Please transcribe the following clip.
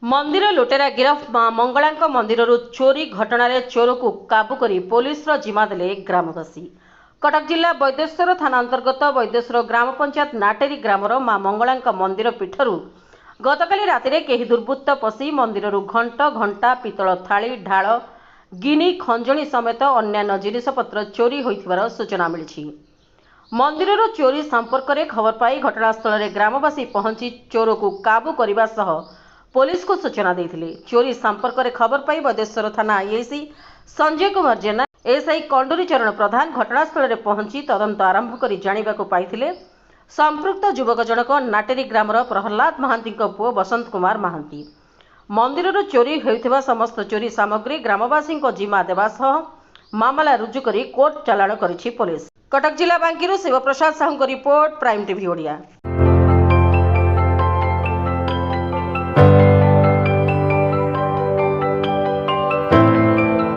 मंदिर लुटेरा गिरफ मां मंगला मंदिर चोरी घटना चोर को काबू कर पुलिस जिम्मा देले ग्रामवासी। कटक जिला वैदेश्वर थाना अंतर्गत वैदेश्वर ग्राम पंचायत नाटेरी ग्रामर मां मंगला मंदिर पीठर गतकाली राति केही दुर्बृत्त पशि मंदिर घंट घंटा पितल थाली ढाल गिनी खंजणी समेत अन्य जिनिसपत्र चोरी होइथिबार सूचना मिली। मंदिर चोरी संपर्क में खबर पाई घटनास्थल में ग्रामवासी पहुंची चोर को काबू करने सह पुलिस को सूचना देते। चोरी संपर्क में खबर पाई वैदेश्वर थाना आईआईसी संजय कुमार जेना एसआई कंडूरी चरण प्रधान घटनास्थल में पहुंची तदंत आरंभ कर जानिबा को पाइथिले संपृक्त युवक जनक नाटेरी ग्रामर प्रहलाद महांती पुओ बसंत कुमार महांती। मंदिर चोरी होइथिबा समस्त चोरी सामग्री ग्रामवासी जिम्मा देवा सह मामला रुजु कर कोर्ट चालाण करिछि पुलिस। कटक जिला बांकीरू Shivprasad Sahu report, Prime TV Odia.